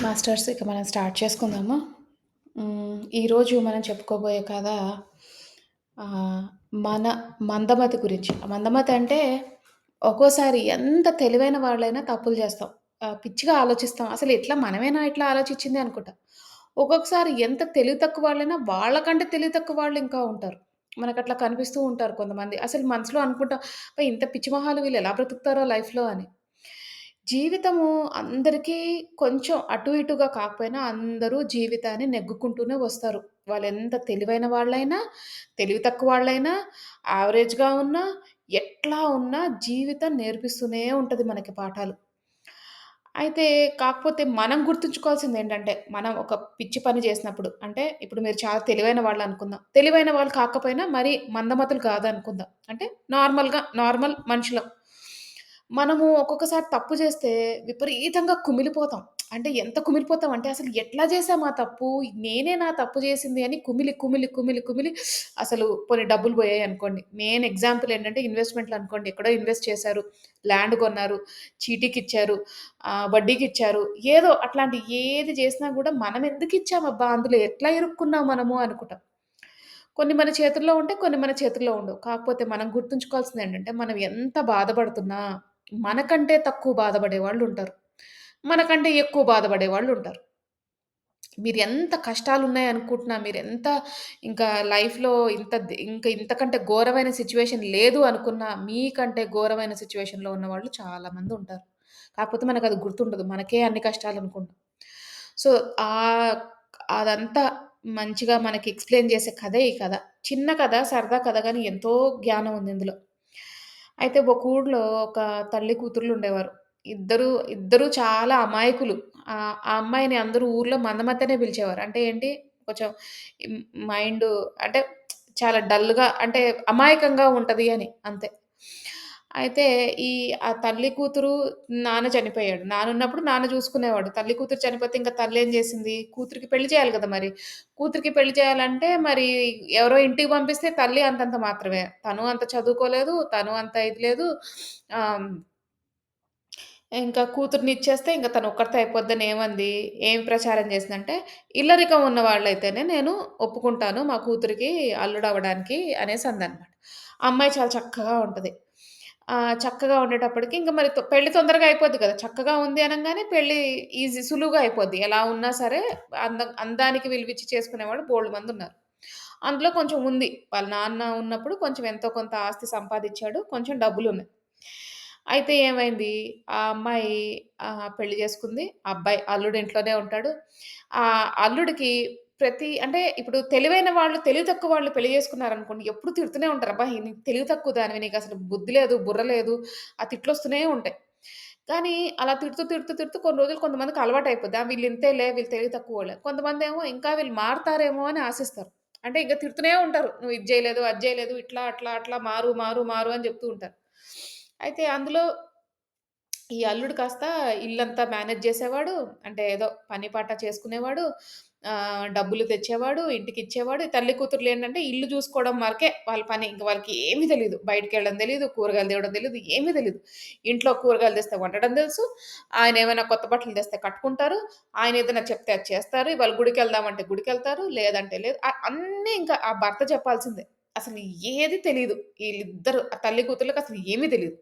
Masters ఇక మనం start చేసుకుందాము. ఈరోజు మనం చెప్పుకోబోయే కథ ఆహ్, మన మందమతి గురించి. మందమతి అంటే ఒక్కోసారి ఎంత తెలివైన వాళ్ళైనా తప్పులు చేస్తాం. పిచ్చిగా ఆలోచిస్తాం. అసలు ఇట్లా మనమేనా ఇట్లా ఆలోచించింది అనుకుంటాం. ఒక్కొక్కసారి ఎంత తెలివి తక్కువ వాళ్ళైనా వాళ్ళకంటే తెలివి తక్కువ వాళ్ళు ఇంకా ఉంటారు. మనకట్లా కనిపిస్తూ ఉంటారు కొంతమంది. అసలు మనసులో అనుకుంటాం, అబ్బా! ఇంత పిచ్చి మొహాలు వీళ్ళు ఎలా బ్రతుకుతారో లైఫ్‌లో అని. జీవితము అందరికీ కొంచెం అటు ఇటుగా కాకపోయినా అందరూ జీవితాన్ని నెగ్గుకుంటూనే వస్తారు. వాళ్ళెంత తెలివైన వాళ్ళైనా, తెలివి తక్కువ వాళ్ళైనా, యావరేజ్‌గా ఉన్నా, ఎట్లా ఉన్నా జీవితం నేర్పిస్తూనే ఉంటది మనకి పాఠాలు. అయితే కాకపోతే మనం గుర్తుంచుకోవాల్సిందేంటంటే, మనం ఒక పిచ్చి పని చేసినప్పుడు అంటే ఇప్పుడు మీరు చాలా తెలివైన వాళ్ళనుకుందాం. తెలివైన వాళ్ళు కాకపోయినా మరీ మందమతులు కాదనుకుందాం. అంటే నార్మల్ మనుషులం. మనము ఒక్కొక్కసారి తప్పు చేస్తే విపరీతంగా కుమిలిపోతాం. అంటే ఎంత కుమిలిపోతాం అంటే అసలు ఎట్లా చేశాం ఆ తప్పు? నేనేనా తప్పు చేసింది అని కుమిలి అసలు పోనీ డబ్బులు పోయాయనుకోండి. మెయిన్ ఎగ్జాంపుల్ ఏంటంటే ఇన్వెస్ట్‌మెంట్‌లనుకోండి. ఎక్కడో ఇన్వెస్ట్ చేశారు. ల్యాండ్ కొన్నారు. చీటీకిచ్చారు. వడ్డీకిచ్చారు. ఏదో అట్లాంటి ఏది చేసినా గూడా మనమెందుకిచ్చామబ్బా! అందులో ఎట్లా ఇరుక్కున్నాం మనము అనుకుంటాం. కొన్ని మన చేతుల్లో ఉంటాయి. కొన్ని మన చేతుల్లో ఉండవు. కాకపోతే మనం గుర్తుంచుకోవాల్సిందేంటంటే, మనం ఎంత బాధపడుతున్నా, మనకంటే తక్కువ బాధపడేవాళ్ళుంటారు. మనకంటే ఎక్కువ బాధపడేవాళ్ళుంటారు. మీరెంత కష్టాలున్నాయనుకుంటున్నా, మీరెంత ఇంకా లైఫ్‌లో ఇంక ఇంతకంటే ఘోరమైన సిట్యుయేషన్ లేదు అనుకున్నా, మీకంటే ఘోరమైన సిట్యుయేషన్‌లో ఉన్నవాళ్ళు చాలా మందుంటారు. కాకపోతే మనకది గుర్తుండదు. మనకే అన్ని కష్టాలనుకుంటాం. సో, ఆహ్, అదంతా మంచిగా మనకి ఎక్స్‌ప్లెయిన్ చేసే కథే ఈ కథ. చిన్న కథ, సరదా కథ గానీ ఎంతో జ్ఞానం ఉంది ఇందులో. అయితే ఒక ఊర్లో ఒక తల్లి కూతుర్లుండేవారు. ఇద్దరు చాలా అమాయకులు. ఆ అమ్మాయిని అందరూ ఊర్లో మందమతి అనే పిలిచేవారు. అంటే ఏంటి కొంచెం హ్మ్, మైండు అంటే చాలా డల్‌గా అంటే అమాయకంగా ఉంటది అని అంతే. అయితే ఈ ఆ తల్లి కూతురు నాన్న చనిపోయాడు. నాన్నున్నప్పుడు నాన్న చూసుకునేవాడు. తల్లి కూతురు చనిపోతే ఇంక తల్లేం చేసింది? కూతురికి పెళ్లి చేయాలి కదా మరి. కూతురికి పెళ్లి చేయాలంటే మరి ఎవరో ఇంటికి పంపిస్తే తల్లి అంతంత మాత్రమే. తను అంత చదువుకోలేదు. తను అంత ఇది లేదు. ఆహ్, ఇంకా కూతురినిచ్చేస్తే ఇంక తనొక్కడితో అయిపోద్దని ఏమంది? ఏం ప్రచారం చేసిందంటే, ఇల్లరికం ఉన్న వాళ్ళైతేనే నేను ఒప్పుకుంటాను మా కూతురికి అల్లుడవ్వడానికి అనేసందనమాట. ఆ అమ్మాయి చాలా చక్కగా ఉంటది. చక్కగా ఉండేటప్పటికి ఇంక మరి పెళ్లి తొందరగా అయిపోద్ది కదా! చక్కగా ఉంది అనంగానే పెళ్లి సులువుగా అయిపోద్ది. ఎలా ఉన్నా సరే అందానికి విలువిచ్చి చేసుకునేవాళ్ళు బోలెడుమందున్నారు. అందులో కొంచెం ఉంది. వాళ్ళ నాన్న ఉన్నప్పుడు కొంచెం ఎంతో కొంత ఆస్తి సంపాదిచ్చాడు. కొంచెం డబ్బులున్నాయి. అయితే ఏమైంది, ఆ అమ్మాయి పెళ్లి చేసుకుంది. ఆ అబ్బాయి అల్లుడు ఇంట్లోనే ఉంటాడు. అల్లుడికి అంటే ఇప్పుడు తెలివైన వాళ్ళు, తెలివి తక్కువ వాళ్ళు పెళ్లి చేసుకున్నారనుకోండి, ఎప్పుడు తిడుతూనే ఉంటారు. "అబ్బా! నీకు తెలివి తక్కువ దానివి. నీకసలు బుద్ధి లేదు, బుర్ర లేదు." ఆ తిట్లొస్తూనే ఉంటాయి. కానీ అలా తిడుతూ కొన్ని రోజులు కొంతమందికి అలవాటయిపోద్ది. వీళ్ళు ఇంతేలే, వీళ్ళు తెలివి తక్కువోళ్ళే. కొంతమందేమో ఇంకా వీళ్ళు మారతారేమో అని ఆశిస్తారు. అంటే ఇంక తిడుతూనే ఉంటారు. "నువ్వు ఇది జేయలేదు, అది జేయలేదు, ఇట్లా, అట్లా మారు" అని చెప్తూ ఉంటారు. అయితే అందులో ఈ అల్లుడు కాస్త ఇల్లంతా మేనేజ్ జేసేవాడు. అంటే ఏదో పని పాట చేసుకునేవాడు. డబ్బులు తెచ్చేవాడు, ఇంటికిచ్చేవాడు. ఈ తల్లి కూతుర్లేంటంటే ఇల్లు చూసుకోవడం వరకే వాళ్ళ పని. ఇంక వాళ్ళకి ఏమి తెలీదు. బయటికెళ్ళడం తెలీదు, కూరగాయలు తేవడం తెలీదు, ఏమీ తెలీదు. ఇంట్లో కూరగాయలు తెస్తే వండడం తెలుసు. ఆయనేమైనా కొత్త బట్టలు తెస్తే కట్టుకుంటారు. ఆయనేదైనా చెప్తే అది చేస్తారు. ఇవాళ గుడికెళ్దామంటే గుడికెళ్తారు. లేదంటే లేదు. అన్నీ ఇంకా ఆ భర్త చెప్పాల్సిందే. అసలు ఏది తెలీదు. ఈళ్ళిద్దరు ఆ తల్లి కూతుర్లకసలు ఏమీ తెలీదు.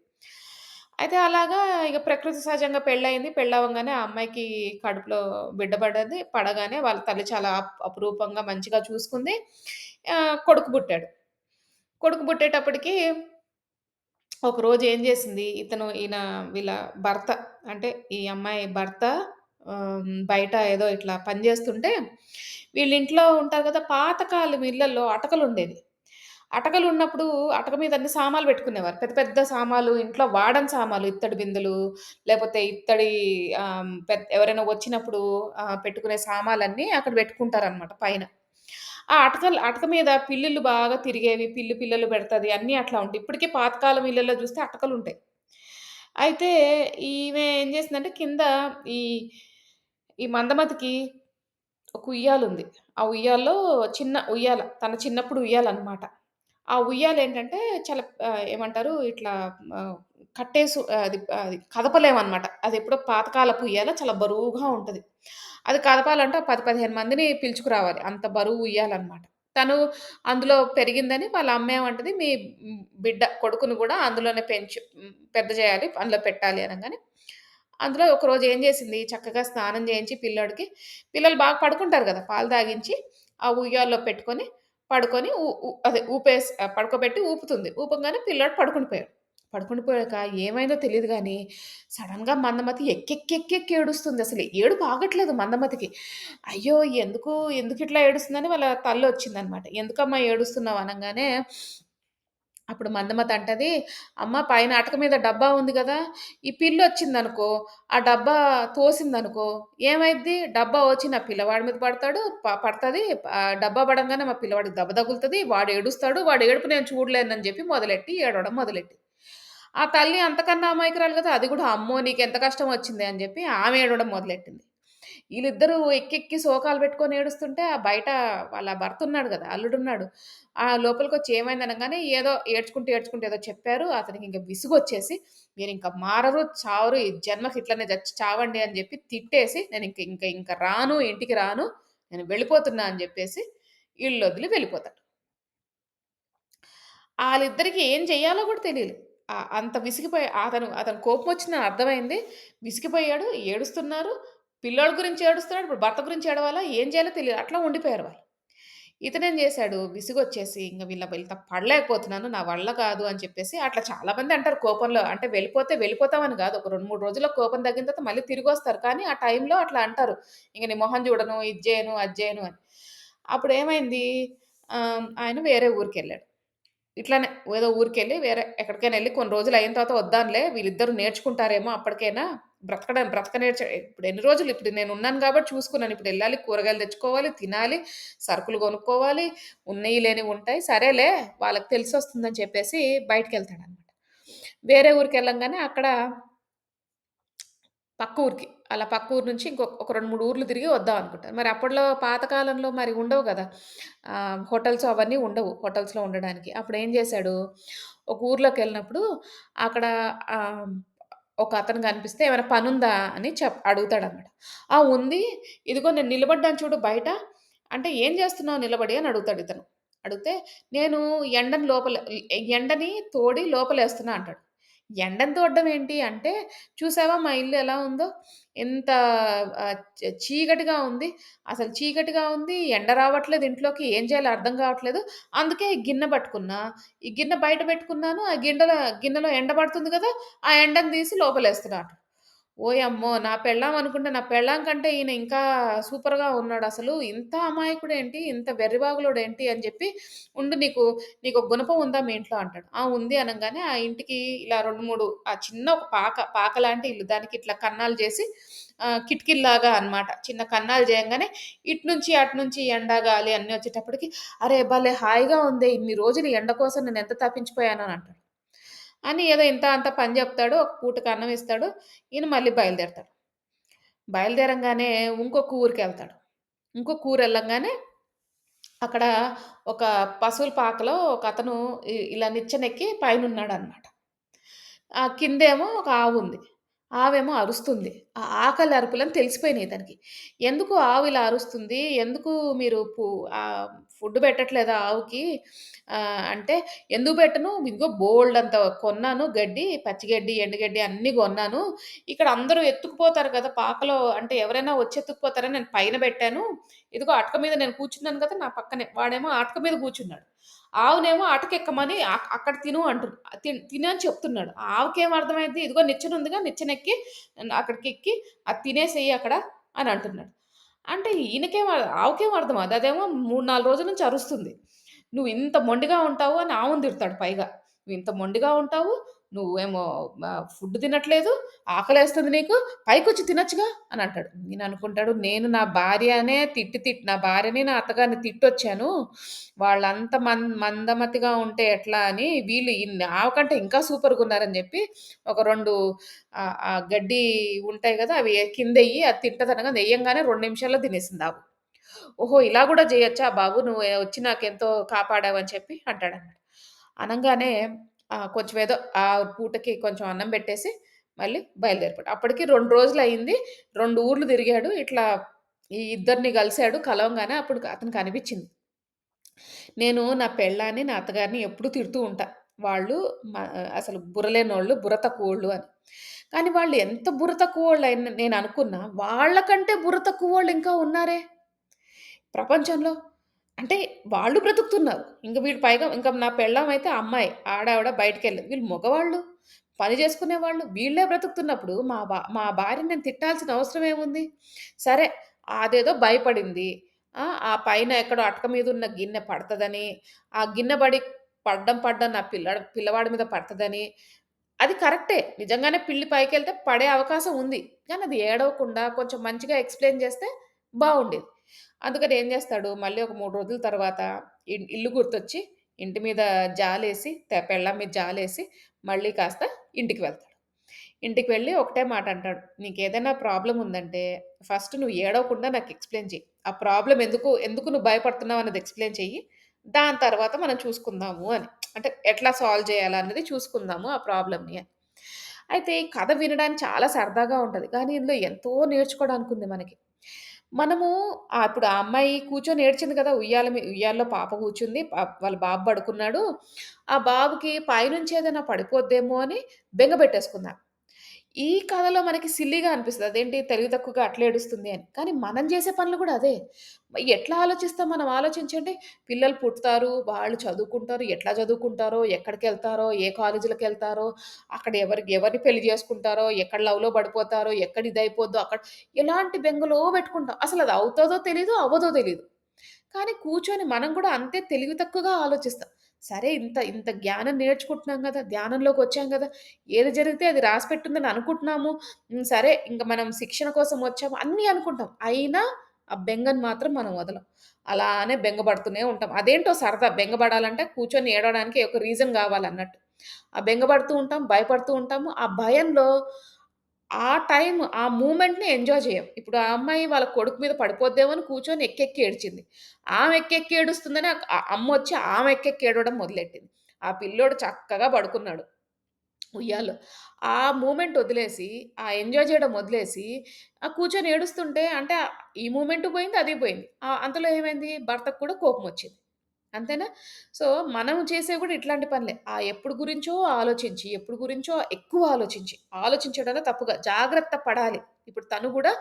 అయితే అలాగా ఇగ ప్రకృతి సహజంగా పెళ్లయింది. పెళ్లవ్వంగానే ఆ అమ్మాయికి కడుపులో బిడ్డ పడ్డది. పడగానే వాళ్ళ తల్లి చాలా అపురూపంగా మంచిగా చూసుకుంది. కొడుకు పుట్టాడు. కొడుకు పుట్టేటప్పటికి ఒకరోజు ఏం చేసింది, వీళ్ళ భర్త అంటే ఈ అమ్మాయి భర్త బయట ఏదో ఇట్లా పని చేస్తుంటే, వీళ్ళింట్లో ఉంటారు కదా! పాతకాలం ఇళ్లల్లో అటకలుండేవి. అటకలున్నప్పుడు అటక మీద అన్ని సామాన్లు పెట్టుకునేవారు. పెద్ద పెద్ద సామాలు, ఇంట్లో వాడని సామాలు, ఇత్తడి బిందెలు, లేపోతే ఇత్తడి ఎవరైనా వచ్చినప్పుడు పెట్టుకునే సామాలన్నీ అక్కడ పెట్టుకుంటారనమాట పైన. ఆ అటక మీద పిల్లులు బాగా తిరిగేవి. పిల్లలు పెడతది. అన్నీ అట్లా ఉంటాయి. ఇప్పటికి పాతకాలం ఇళ్లల్లో చూస్తే అటకలుంటాయి. అయితే ఈమె ఏం చేసిందంటే కింద ఈ, ఈ మందమతికి ఒక ఉయ్యాలుంది. ఆ ఉయ్యాల్లో చిన్న ఉయ్యాల. తన చిన్నప్పుడు ఉయ్యాలనమాట. ఆ ఉయ్యాలేంటంటే చాలా ఏమంటారు ఇట్లా ఆహ్, అది అది కదపలేమనమాట. అదెప్పుడో పాతకాలపు ఉయ్యాల చాలా బరువుగా ఉంటది. అది కదపాలంటే 10, 15 మందిని పిలుచుకురావాలి. అంత బరువు ఉయ్యాలనమాట. తను అందులో పెరిగిందని వాళ్ళ అమ్మేమంటది, "మీ బిడ్డ కొడుకుని గూడా అందులోనే పెద్ద జేయాలి, అందులో పెట్టాలి" అనంగానే, అందులో ఒకరోజు ఏం జేసింది, చక్కగా స్నానం జేయించి పిల్లలు బాగా పడుకుంటారు గదా! పాలు తాగించి, ఆ ఉయ్యాల్లో పెట్టుకొని, పడుకొని ఊ ఊ అదే పడుకోబెట్టి ఊపుతుంది. ఊపంగానే పిల్లోడు పడుకుండిపోయాడు. పడుకుండిపోయాక ఏమైందో తెలీదు గానీ, సడెన్‌గా మందమతి ఎక్కెక్కెక్కెక్కి ఏడుస్తుందసలు. ఏడుపు ఆగట్లేదు మందమతికి. అయ్యో! ఎందుకిట్లా ఏడుస్తుందని వాళ్ళ తల్లొచ్చిందనమాట. "ఎందుకమ్మా ఏడుస్తున్నావు?" అనంగానే అప్పుడు మందమతి అంటది, "అమ్మ పైన అటక మీద డబ్బా ఉంది గదా! ఈ పిల్లొచ్చిందనుకో, ఆ డబ్బా తోసిందనుకో ఏమైద్ది? డబ్బా వచ్చి నా పిల్లవాడి మీద పడతది. డబ్బా పడంగానే మా పిల్లవాడికి దెబ్బ తగులుతది. వాడు ఏడుస్తాడు. వాడి ఏడుపు నేను చూడలేనని" చెప్పి మొదలెట్టి ఏడవడం మొదలెట్టింది. ఆ తల్లి అంతకన్నా అమాయకురాలు గదా! అది గూడా అమ్మో! నీకెంత కష్టం వచ్చిందే అని జెప్పి ఆమె ఏడవడం మొదలెట్టింది. ఈళ్ళిద్దరూ ఎక్కెక్కి శోకాలు పెట్టుకొని ఏడుస్తుంటే, ఆ బయట వాళ్ళ భర్తున్నాడు గదా! అల్లుడున్నాడు. లోపలికొచ్చి ఏమైందనంగానే ఏదో ఏడ్చుకుంటూ ఏదో చెప్పారు. అతనికింక విసుగొచ్చేసి, "మీరింక మారరు, చావరు. ఈ జన్మకి ఇట్లనే చావండి" అని జెప్పి తిట్టేసి, "నేనింక ఇంక ఇంక రాను, ఇంటికి రాను. నేను వెళ్ళిపోతున్నా" అని జెప్పేసి ఇల్లొదిలి వెళ్ళిపోతాడు. ఆళ్ళిద్దరికీ ఏం చెయ్యాలో గూడా తెలీదు. అంత విసిగిపోయి అతను కోపమొచ్చిందని అర్థమైంది. విసిగిపోయాడు, ఏడుస్తున్నారు. పిల్లోడి గురించి ఏడుస్తున్నాడు. ఇప్పుడు భర్త గురించి ఏడవాలా? ఏం చేయాలో తెలీదు. అట్లా ఉండిపోయారు వాళ్ళు. ఇతనేం జేశాడు, విసుగొచ్చేసి ఇంగ వీళ్ళతో పడలేకపోతున్నాను. నా వల్ల కాదు అని చెప్పేసి అట్లా చాలామంది అంటారు కోపంలో. అంటే వెళ్ళిపోతామని గాదు. ఒక 2, 3 రోజుల్లో కోపం తగ్గిన తర్వాత మళ్ళీ తిరిగొస్తారు. కానీ ఆ టైంలో అట్లా అంటారు. ఇంక నీ మొహం జూడను, ఇది జేయను, అది జేయను అని. అప్పుడేమైంది ఆయన వేరే ఊరికెళ్ళాడు. ఇట్లానే ఏదో ఊరికెళ్ళి వేరే ఎక్కడికైనా ఎళ్లి కొన్ని రోజులయిన తర్వాత వద్దాంలే వీళ్ళిద్దరూ నేర్చుకుంటారేమో అప్పటికైనా బ్రతక ఇప్పుడు ఎన్ని రోజులు ఇప్పుడు నేనున్నాను గాబట్టి చూసుకున్నాను. ఇప్పుడెళ్ళాలి కూరగాయలు తెచ్చుకోవాలి, తినాలి, సరుకులు కొనుక్కోవాలి, ఉన్నయి లేనివి ఉంటాయి. సరేలే వాళ్ళకి తెలిసొస్తుందని చెప్పేసి బయటికెళ్తాడనమాట. వేరే ఊరికెళ్ళంగానే అక్కడ పక్క ఊరికి. అలా పక్క ఊరు నుంచి ఒక 2, 3 ఊర్లు తిరిగి వద్దాం అనుకుంటారు. మరి అప్పట్లో పాత కాలంలో మరి ఉండవు గదా! హోటల్స్ అవన్నీ ఉండవు. హోటల్స్‌లో ఉండడానికి. అప్పుడేం జేశాడు, ఒక ఊర్లోకెళ్ళినప్పుడు అక్కడ ఆహ్, ఒక అతను కనిపిస్తే "ఏమైనా పనుందా?" అని అడుగుతాడన్నమాట. "ఆ! ఉంది. ఇదిగో నేను నిలబడ్డాను చూడు బయట" అంటే "ఏం జేస్తున్నావు నిలబడి?" అని అడుగుతాడితను. అడిగితే "నేను ఎండని తోడి లోపలేస్తున్నా" అంటాడు. ఎండను తోడడం ఏంటి అంటే, "చూసావా మా ఇల్లు ఎలా ఉందో? ఎంత చీకటిగా ఉంది. అసలు చీకటిగా ఉంది. ఎండ రావట్లేదు ఇంట్లోకి. ఏం చేయాలో అర్థం కావట్లేదు. అందుకే ఈ గిన్నె పట్టుకున్నా. ఈ గిన్నె బయట పెట్టుకున్నాను. ఆ గిన్నెలో ఎండ పడుతుంది కదా! ఆ ఎండని తీసి లోపలేస్తున్నా" అంటాడు. ఓయమ్మో! నా పెళ్ళాం అనుకుంటే, నా పెళ్ళాం కంటే ఈయన ఇంకా సూపర్‌గా ఉన్నాడసలు. ఇంత అమాయకుడేంటి? ఇంత వెర్రివాగులోడేంటి? అని జెప్పి, "ఉండు నీకొక గుణపం ఉందా మీ ఇంట్లో?" అంటాడు. ఆ! ఉంది అనంగానే ఆ ఇంటికి ఇలా 2, 3 చిన్న ఒక పాక లాంటి ఇల్లు. దానికి ఇట్లా కన్నాలు జేసి కిటికీల్లాగా అన్నమాట. చిన్న కన్నాలు జేయంగానే ఇటు నుంచి, అటు నుంచి ఎండ, గాలి అన్నీ వచ్చేటప్పటికి, "అరే! భలే హాయిగా ఉందే! ఇన్ని రోజులు ఈ ఎండ కోసం నేనెంత తప్పించిపోయానో" అని అంటాడు. అని ఏదో ఇంతో అంతో పని జెప్తాడు. ఒక పూటకి అన్నం ఇస్తాడు. ఈయన మళ్ళీ బయలుదేరతాడు. బయలుదేరంగానే ఇంకొక ఊరికెళ్తాడు. ఇంకొక ఊరెళ్ళంగానే అక్కడ ఒక పశువుల పాకలో ఒకతను ఇలా నిచ్చెనెక్కి పైనున్నాడనమాట. కిందేమో ఒక ఆవుంది. ఆవేమో అరుస్తుంది. ఆ ఆకలి అరుపులని తెలిసిపోయినాయి ఇతనికి. ఎందుకు ఆవు ఇలా అరుస్తుంది? ఎందుకు మీరు ఫుడ్ పెట్టట్లేదా ఆవుకి? అంటే, "ఎందుకు పెట్టను? ఇదిగో బోలెడంత కొన్నాను గడ్డి, పచ్చిగడ్డి, ఎండుగడ్డి అన్నీ గొన్నాను. ఇక్కడ అందరూ ఎత్తుకుపోతారు కదా! పాకలో అంటే ఎవరైనా వచ్చి ఎత్తుకుపోతారని నేను పైన పెట్టాను. ఇదిగో అటక మీద నేను కూర్చున్నాను కదా! నా పక్కనే." వాడేమో అటక మీద కూర్చున్నాడు. ఆవునేమో అటకెక్కమని అక్కడ తిను తినని చెప్తున్నాడు. ఆవుకేం అర్థమైద్ది? ఇదిగో నిచ్చెనుందిగా నిచ్చెనెక్కి అక్కడికెక్కి అది తినేసేయి అక్కడ అని అంటున్నాడు. అంటే ఆవుకేం అర్థమవుద్ది? అదేమో 3, 4 రోజుల నుంచి అరుస్తుంది. "నువ్వింత మొండిగా ఉంటావు" అని ఆవును తిడతాడు పైగా. "నువ్వింత మొండిగా ఉంటావు, నువ్వేమో ఫుడ్ తినట్లేదు, ఆకలేస్తుంది నీకు, పైకొచ్చి తినొచ్చుగా" అని అంటాడు. ఈయననుకుంటాడు నేను నా భార్యని, నా అత్తగారిని తిట్టొచ్చాను. వాళ్ళంత మందమతిగా ఉంటే ఎట్లా అని వీళ్ళు ఆమె కంటే ఇంకా సూపర్‌గున్నారని జెప్పి ఒక 2 గడ్డి ఉంటాయి గదా! అవి కిందెయ్యి అది తింటదనగా ఎయ్యంగానే 2 నిమిషాల్లో తినేసింది ఆవు. ఓహో! ఇలా గూడా జేయొచ్చా బాబు నువ్వు వచ్చి నాకెంతో కాపాడావని చెప్పి అంటాడన్నమాట. అనంగానే కొంచెం ఏదో ఆ పూటకి కొంచెం అన్నం పెట్టేసి మళ్ళీ బయలుదేరిపోయాడు. అప్పటికి 2 రోజులయింది. 2 ఊర్లు తిరిగాడు. ఇట్లా ఈ ఇద్దరిని కలిసాడు. కలవంగానే అప్పుడు అతనికనిపించింది. నేను నా పెళ్ళాన్ని, నా అత్తగారిని ఎప్పుడూ తిడుతూ ఉంటా. వాళ్ళు మ అసలు బుర్ర లేనోళ్ళు, బుర్ర తక్కువోళ్ళు అని. కానీ వాళ్ళు ఎంత బుర్ర తక్కువోళ్ళని నేననుకున్నా, వాళ్ళకంటే బుర్ర తక్కువోళ్ళు ఇంకా ఉన్నారే ప్రపంచంలో. అంటే వాళ్ళు బ్రతుకుతున్నారు. ఇంక వీడు పైగా ఇంకా నా పెళ్ళామయితే అమ్మాయి. ఆడావిడ బయటికెళ్ళింది. వీళ్ళు మగవాళ్ళు, పని చేసుకునేవాళ్ళు. వీళ్ళే బ్రతుకుతున్నప్పుడు మా భార్యని నేను తిట్టాల్సిన అవసరం ఏముంది? సరే అదేదో భయపడింది. ఆ పైన ఎక్కడో అటక మీదున్న గిన్నె పడతదని, ఆ గిన్నె పడ్డం నా పిల్లవాడి మీద పడతదని, అది కరెక్టే. నిజంగానే పిల్లి పైకెళ్తే పడే అవకాశం ఉంది. కానీ అది ఏడవకుండా కొంచెం మంచిగా ఎక్స్‌ప్లెయిన్ చేస్తే బావుండేది. అందుకని ఏం చేస్తాడు, మళ్ళీ ఒక 3 రోజుల తర్వాత ఇల్లు గుర్తొచ్చి, ఇంటి మీద జాలేసి, పెళ్ళాం మీద జాలేసి, మళ్ళీ కాస్త ఇంటికి వెళ్తాడు. ఇంటికి వెళ్ళి ఒకటే మాట అంటాడు. "నీకేదైనా ప్రాబ్లమ్ ఉందంటే, ఫస్ట్ నువ్వు ఏడవకుండా నాకు ఎక్స్‌ప్లెయిన్ చెయ్యి. ఆ ప్రాబ్లమ్ ఎందుకు నువ్వు భయపడుతున్నావు అన్నది ఎక్స్‌ప్లెయిన్ చెయ్యి. దాని తర్వాత మనం చూసుకుందాము" అని. అంటే ఎట్లా సాల్వ్ చేయాలన్నది చూసుకుందాము ఆ ప్రాబ్లమ్‌ని అని. అయితే ఈ కథ వినడానికి చాలా సరదాగా ఉంటది. కానీ ఇందులో ఎంతో నేర్చుకోవడానికి ఉంది మనకి. మనము ఇప్పుడు ఆ అమ్మాయి కూర్చొని ఏడ్చింది కదా! ఉయ్యాలలో పాప కూర్చుంది. వాళ్ళ బాబు పడుకున్నాడు. ఆ బాబుకి పైనుంచి ఏదైనా పడిపోద్దేమో అని బెంగ పెట్టేసుకుందాం. ఈ కథలో మనకి సిల్లీగా అనిపిస్తది. అదేంటి తెలివి తక్కువగా అట్లా ఏడుస్తుంది అని. కానీ మనం చేసే పనులు కూడా అదే. ఎట్లా ఆలోచిస్తాం మనం ఆలోచించండి. పిల్లలు పుడతారు, వాళ్ళు చదువుకుంటారు, ఎట్లా చదువుకుంటారో, ఎక్కడికెళ్తారో, ఏ కాలేజీలకెళ్తారో, అక్కడ ఎవరిని పెళ్లి చేసుకుంటారో, ఎక్కడ లవ్‌లో పడిపోతారో, ఎక్కడ ఇదైపోద్దో అక్కడ ఎలాంటి బెంగలో పెట్టుకుంటాం. అసలది అవుతదో తెలీదు, అవ్వదో తెలీదు. కానీ కూర్చొని మనం కూడా అంతే తెలివి తక్కువగా ఆలోచిస్తాం. సరే ఇంత ఇంత జ్ఞానం నేర్చుకుంటున్నాం గదా! ధ్యానంలోకొచ్చాం గదా! ఏది జరిగితే అది రాసిపెట్టుందని అనుకుంటున్నాము. సరే ఇంక మనం శిక్షణ కోసం వచ్చాము అన్నీ అనుకుంటాం. అయినా ఆ బెంగని మాత్రం మనం వదలం. అలానే బెంగ ఉంటాం. అదేంటో సరదా బెంగ కూర్చొని ఏడవడానికి ఒక రీజన్ గావాలన్నట్టు. ఆ బెంగ ఉంటాం, భయపడుతూ ఉంటాము. ఆ భయంలో ఆ మూమెంట్‌ని ఎంజాయ్ చేయం. ఇప్పుడు ఆ అమ్మాయి వాళ్ళ కొడుకు మీద పడిపోద్దేమో అని కూర్చొని ఎక్కెక్కి ఏడ్చింది. ఆమె ఎక్కెక్కి ఏడుస్తుందని అమ్మొచ్చి ఆమె ఎక్కెక్కి ఏడవడం మొదలెట్టింది. ఆ పిల్లోడు చక్కగా పడుకున్నాడు ఉయ్యాల్లో. ఆ మూమెంట్ వదిలేసి, ఆ ఎంజాయ్ చేయడం వదిలేసి, కూర్చొని ఏడుస్తుంటే అంటే ఈ మూమెంటు పోయింది, అది పోయింది. అంతలో ఏమైంది భర్తకు కూడా కోపమొచ్చింది. అంతేనా? సో, మనం చేసేవి గూడా ఇట్లాంటి పనులే. ఎప్పుడు గురించో ఆలోచించి, ఎప్పుడు గురించో ఎక్కువ ఆలోచించి, ఆలోచించడంలో తప్పుగా జాగ్రత్త పడాలి. ఇప్పుడు తను గూడా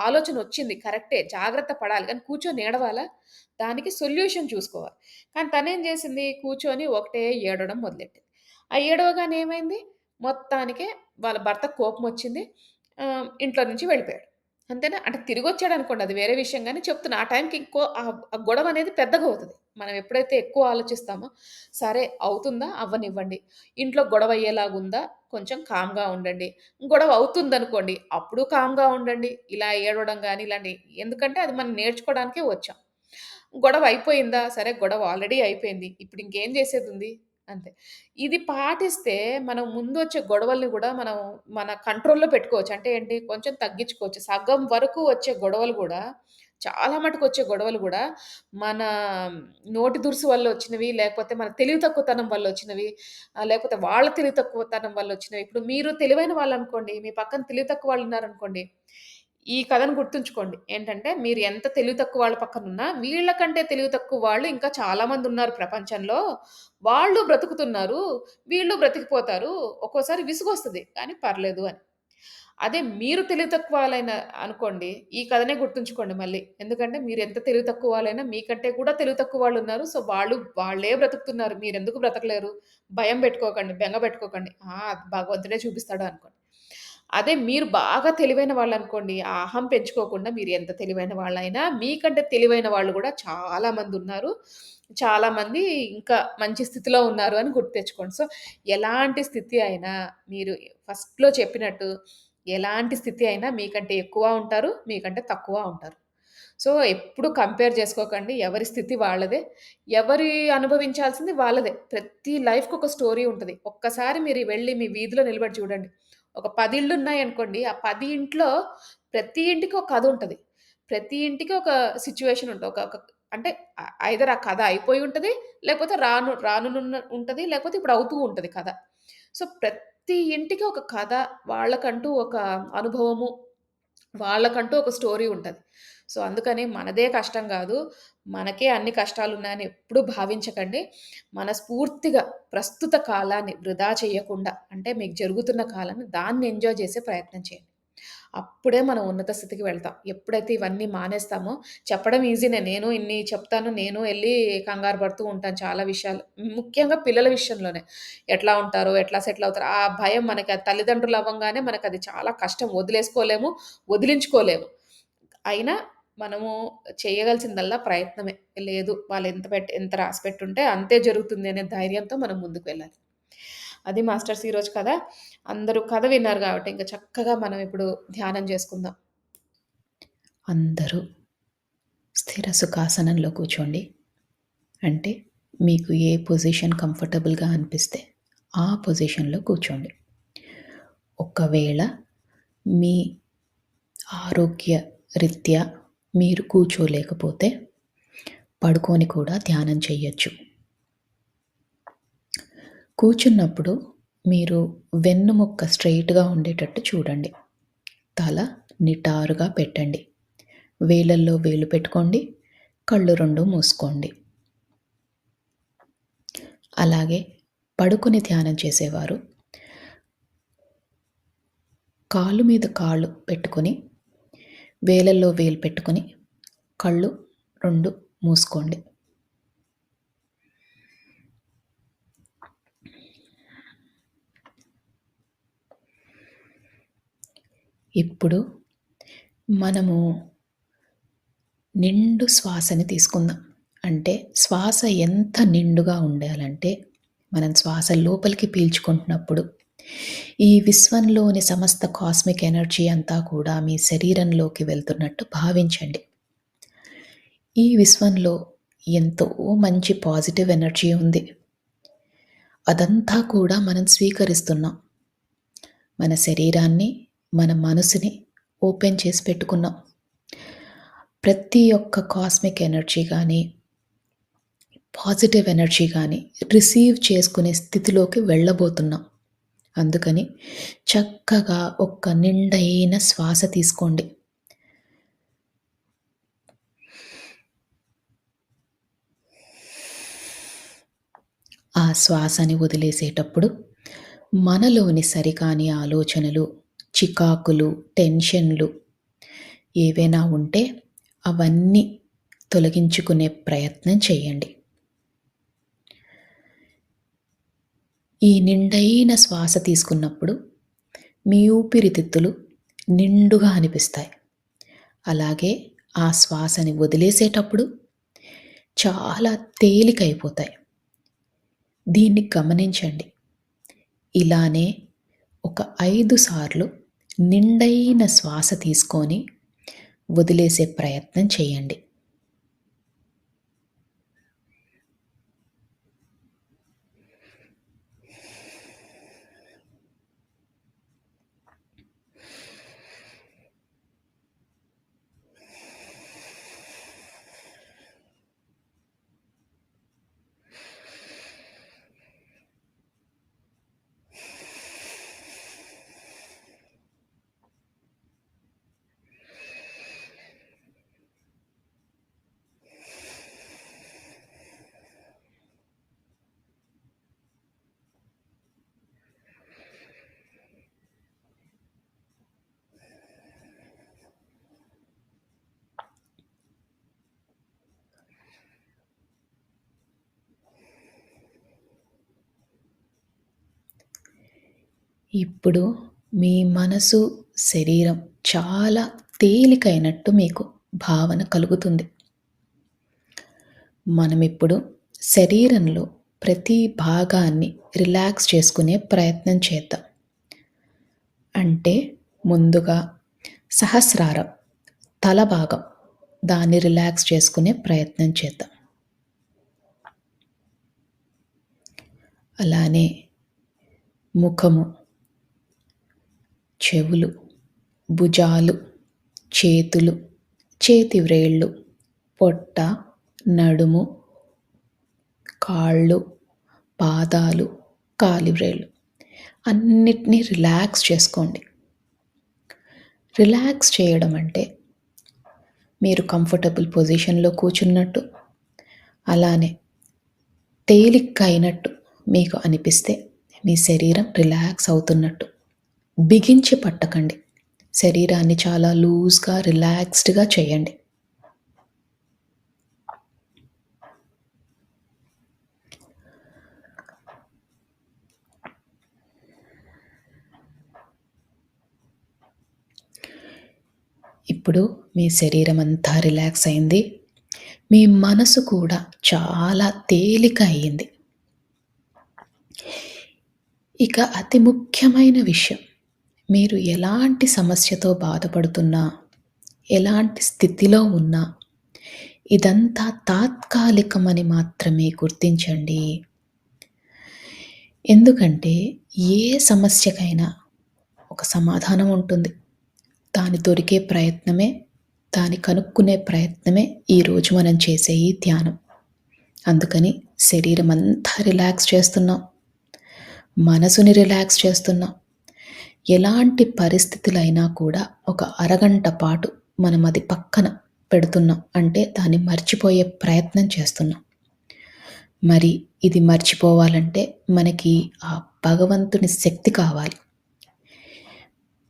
ఆలోచనొచ్చింది కరెక్టే. జాగ్రత్త పడాలి. కానీ కూర్చొని ఏడవాలా? దానికి సొల్యూషన్ చూసుకోవాలి. కానీ తనేం జేసింది? కూర్చొని ఒకటే ఏడవడం మొదలెట్టింది. ఆ ఏడవగానే ఏమైంది? మొత్తానికే వాళ్ళ భర్తకు కోపమొచ్చింది. ఇంట్లో నుంచి వెళ్ళిపోయాడు. అంతేనా? అంటే తిరిగొచ్చాడనుకోండి అది వేరే విషయం గానీ చెప్తున్నా. ఆ టైంకి ఆ గొడవనేది పెద్దగవుతది. మనం ఎప్పుడైతే ఎక్కువ ఆలోచిస్తామో, సరే అవుతుందా? అవ్వనివ్వండి. ఇంట్లో గొడవయ్యేలాగుందా? కొంచెం కామ్‌గా ఉండండి. గొడవ అవుతుందనుకోండి, అప్పుడు కామ్‌గా ఉండండి. ఇలా ఏడవడం గాని ఇలాంటియి ఎందుకంటే అది మనం నేర్చుకోవడానికే వచ్చాం. గొడవ అయిపోయిందా? సరే గొడవ ఆల్రెడీ అయిపోయింది. ఇప్పుడు ఇంకేం చేసేదుంది? అంతే. ఇది పాటిస్తే మనం ముందొచ్చే గొడవల్ని గూడా మనం మన కంట్రోల్‌లో పెట్టుకోవచ్చు. అంటే ఏంటి? కొంచెం తగ్గించుకోవచ్చు. సగం వరకు వచ్చే గొడవలు గూడా చాలా మటుకొచ్చే గొడవలు గూడా మన నోటి దురుసు వల్లొచ్చినవి, లేకపోతే మన తెలివి తక్కువతనం వల్లొచ్చినవి, లేకపోతే వాళ్ళ తెలివి తక్కువతనం వల్లొచ్చినవి. ఇప్పుడు మీరు తెలివైన వాళ్ళనుకోండి, మీ పక్కన తెలివి తక్కువ వాళ్ళున్నారనుకోండి, ఈ కథను గుర్తుంచుకోండి. ఏంటంటే మీరు ఎంత తెలివి తక్కువ వాళ్ళ పక్కనున్నా, వీళ్ళకంటే తెలివి తక్కువ వాళ్ళు ఇంకా చాలా మందున్నారు ప్రపంచంలో. వాళ్ళు బ్రతుకుతున్నారు. వీళ్ళు బ్రతికిపోతారు. ఒక్కోసారి విసుగొస్తది. కానీ పర్లేదు అని. అదే మీరు తెలివి తక్కువ వాళ్ళైన అనుకోండి, ఈ కథనే గుర్తుంచుకోండి మళ్ళీ. ఎందుకంటే మీరెంత తెలివి తక్కువ వాళ్ళైనా మీకంటే కూడా తెలివి తక్కువ వాళ్ళున్నారు. సో, వాళ్ళే బ్రతుకుతున్నారు. మీరెందుకు బ్రతకలేరు? భయం పెట్టుకోకండి. బెంగ పెట్టుకోకండి. భగవంతుడే చూపిస్తాడు అనుకోండి. అదే మీరు బాగా తెలివైన వాళ్ళనుకోండి, ఆ అహం పెంచుకోకుండా మీరు ఎంత తెలివైన వాళ్ళైనా, మీకంటే తెలివైన వాళ్ళు గూడా చాలా మందున్నారు. చాలామంది ఇంకా మంచి స్థితిలో ఉన్నారు అని గుర్తు తెచ్చుకోండి. సో, ఎలాంటి స్థితి అయినా మీరు ఫస్ట్‌లో చెప్పినట్టు ఎలాంటి స్థితి అయినా మీకంటే ఎక్కువ ఉంటారు, మీకంటే తక్కువ ఉంటారు. సో, ఎప్పుడు కంపేర్ చేసుకోకండి. ఎవరి స్థితి వాళ్ళదే. ఎవరి అనుభవించాల్సింది వాళ్ళదే. ప్రతి లైఫ్‌కొక స్టోరీ ఉంటది. ఒక్కసారి మీరు వెళ్లి మీ వీధిలో నిలబడి చూడండి. ఒక 10 ఇళ్ళున్నాయనుకోండి. ఆ 10 ఇంట్లో ప్రతి ఇంటికి ఒక కథుంటది. ప్రతి ఇంటికి ఒక సిట్యుయేషన్ ఉంటది. అంటే ఐదర్ ఆ కథ అయిపోయి ఉంటది. లేకపోతే రానునున్న ఉంటది. లేకపోతే ఇప్పుడు అవుతూ ఉంటది కథ. సో, ప్రతి ఇంటికి ఒక కథ, వాళ్ళకంటూ ఒక అనుభవము, వాళ్ళకంటూ ఒక స్టోరీ ఉంటది. సో, అందుకని మనదే కష్టం గాదు. మనకే అన్ని కష్టాలున్నాయని ఎప్పుడూ భావించకండి. మనస్ఫూర్తిగా ప్రస్తుత కాలాన్ని వృధా చెయ్యకుండా, అంటే మీకు జరుగుతున్న కాలాన్ని దాన్ని ఎంజాయ్ చేసే ప్రయత్నం చేయండి. అప్పుడే మనం ఉన్నత స్థితికి వెళ్తాం. ఎప్పుడైతే ఇవన్నీ మానేస్తామో, చెప్పడం ఈజీనే. నేను ఇన్ని చెప్తాను. నేను ఎళ్లి కంగారు పడుతూ ఉంటాను చాలా విషయాలు. ముఖ్యంగా పిల్లల విషయంలోనే. ఎట్లా ఉంటారో, ఎట్లా సెటిల్ అవుతారో, ఆ భయం మనకి తల్లిదండ్రులు అవ్వంగానే మనకది చాలా కష్టం. వదిలేసుకోలేము, వదిలించుకోలేము. అయినా మనము చేయగలిసిందల్లా ప్రయత్నమే. లేదు వాళ్ళెంత ఎంత రాసిపెట్టుంటే అంతే జరుగుతుంది అనే ధైర్యంతో మనం ముందుకు వెళ్ళాలి. అది మాస్టర్స్ ఈరోజు కథ. అందరూ కథ విన్నారు గాబట్టి, ఇంక చక్కగా మనం ఇప్పుడు ధ్యానం జేసుకుందాం. అందరూ స్థిర సుఖాసనంలో కూర్చోండి. అంటే మీకు ఏ పొజిషన్ కంఫర్టబుల్‌గా అనిపిస్తే ఆ పొజిషన్‌లో కూర్చోండి. ఒకవేళ మీ ఆరోగ్య రీత్యా మీరు కూర్చోలేకపోతే పడుకొని కూడా ధ్యానం చెయ్యొచ్చు. కూర్చున్నప్పుడు మీరు వెన్నుముక్క స్ట్రెయిట్‌గా ఉండేటట్టు చూడండి. తల నిటారుగా పెట్టండి. వేలల్లో వేలు పెట్టుకోండి. కళ్ళు 2 మూసుకోండి. అలాగే పడుకొని ధ్యానం చేసేవారు కాలు మీద కాళ్ళు పెట్టుకొని, వేలల్లో వేలు పెట్టుకొని, కళ్ళు 2 మూసుకోండి. ఇప్పుడు మనము నిండు శ్వాసని తీసుకుందాం. అంటే శ్వాస ఎంత నిండుగా ఉండాలంటే, మనం శ్వాస లోపలికి పీల్చుకుంటున్నప్పుడు, ఈ విశ్వంలోని సమస్త కాస్మిక్ ఎనర్జీ అంతా కూడా మీ శరీరంలోకి వెళ్తున్నట్టు భావించండి. ఈ విశ్వంలో ఎంతో మంచి పాజిటివ్ ఎనర్జీ ఉంది. అదంతా కూడా మనం స్వీకరిస్తున్నాం. మన శరీరాన్ని, మన మనసుని ఓపెన్ చేసి పెట్టుకున్నాం. ప్రతి ఒక్క కాస్మిక్ ఎనర్జీ గానీ, పాజిటివ్ ఎనర్జీ గానీ రిసీవ్ చేసుకునే స్థితిలోకి వెళ్ళబోతున్నాం. అందుకని చక్కగా ఒక్క నిండైన శ్వాస తీసుకోండి. ఆ శ్వాసని వదిలేసేటప్పుడు మనలోని సరికాని ఆలోచనలు, చికాకులు, టెన్షన్‌లు ఏవైనా ఉంటే అవన్నీ తొలగించుకునే ప్రయత్నం చేయండి. ఈ నిండైన శ్వాస తీసుకున్నప్పుడు మీ ఊపిరితిత్తులు నిండుగా అనిపిస్తాయి. అలాగే ఆ శ్వాసని వదిలేసేటప్పుడు చాలా తేలికైపోతాయి. దీన్ని గమనించండి. ఇలానే ఒక 5 సార్లు నిండైన శ్వాస తీసుకొని వదిలేసే ప్రయత్నం చేయండి. ఇప్పుడు మీ మనసు, శరీరం చాలా తేలికైనట్టు మీకు భావన కలుగుతుంది. మనమిప్పుడు శరీరంలో ప్రతి భాగాన్ని రిలాక్స్ చేసుకునే ప్రయత్నం చేద్దాం. అంటే ముందుగా సహస్రారం, తల భాగం దాన్ని రిలాక్స్ చేసుకునే ప్రయత్నం చేద్దాం. అలానే ముఖము, చెవులు, భుజాలు, చేతులు, చేతి వ్రేళ్ళు, పొట్ట, నడుము, కాళ్ళు, పాదాలు, కాలివ్రేళ్ళు అన్నిటినీ రిలాక్స్ చేసుకోండి. రిలాక్స్ చేయడం అంటే మీరు కంఫర్టబుల్ పొజిషన్‌లో కూర్చున్నట్టు, అలానే తేలిగ్గా అయినట్టు మీకు అనిపిస్తే మీ శరీరం రిలాక్స్ అవుతున్నట్టు. బిగించి పట్టకండి. శరీరాన్ని చాలా లూజ్‌గా, రిలాక్స్డ్‌గా చేయండి. ఇప్పుడు మీ శరీరం అంతా రిలాక్స్ అయింది. మీ మనసు కూడా చాలా తేలిక అయింది. ఇక అతి ముఖ్యమైన విషయం, మీరు ఎలాంటి సమస్యతో బాధపడుతున్నా, ఎలాంటి స్థితిలో ఉన్నా, ఇదంతా తాత్కాలికమని మాత్రమే గుర్తించండి. ఎందుకంటే ఏ సమస్యకైనా ఒక సమాధానం ఉంటుంది. దాని దొరికే ప్రయత్నమే, దాన్ని కనుక్కునే ప్రయత్నమే ఈరోజు మనం చేసే ఈ ధ్యానం. అందుకని శరీరం అంతా రిలాక్స్ చేస్తున్నాం, మనసుని రిలాక్స్ చేస్తున్నాం. ఎలాంటి పరిస్థితులైనా కూడా ఒక అరగంట పాటు మనం అది పక్కన పెడుతున్నాం అంటే దాన్ని మర్చిపోయే ప్రయత్నం చేస్తున్నాం. మరి ఇది మర్చిపోవాలంటే మనకి ఆ భగవంతుని శక్తి కావాలి.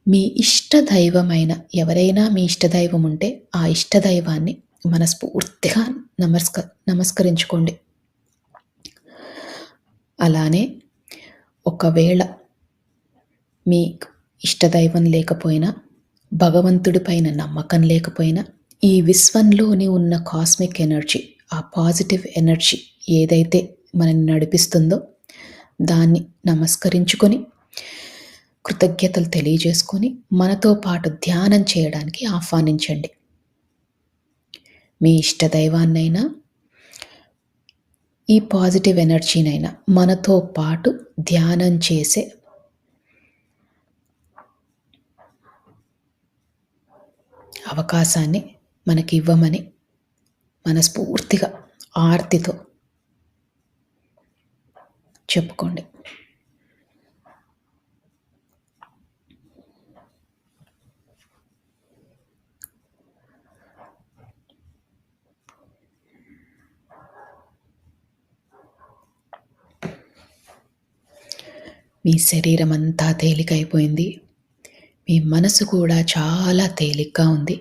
మీ ఇష్టదైవమైన ఎవరైనా మీ ఇష్టదైవం ఉంటే ఆ ఇష్టదైవాన్ని మనస్ఫూర్తిగా నమస్కరించుకోండి. అలానే ఒకవేళ మీకు ఇష్టదైవం లేకపోయినా, భగవంతుడి పైన నమ్మకం లేకపోయినా, ఈ విశ్వంలోని ఉన్న కాస్మిక్ ఎనర్జీ, ఆ పాజిటివ్ ఎనర్జీ ఏదైతే మనల్ని నడిపిస్తుందో దాన్ని నమస్కరించుకొని, కృతజ్ఞతలు తెలియజేసుకొని, మనతో పాటు ధ్యానం చేయడానికి ఆహ్వానించండి. మీ ఇష్టదైవాన్నైనా, ఈ పాజిటివ్ ఎనర్జీనైనా మనతో పాటు ధ్యానం చేసే అవకాశాన్ని మనకి ఇవ్వమని మనస్ఫూర్తిగా ఆర్తితో చెప్పుకోండి. మీ శరీరం అంతా తేలికైపోయింది. మీ మనసు కూడా చాలా తేలిగ్గా ఉంది.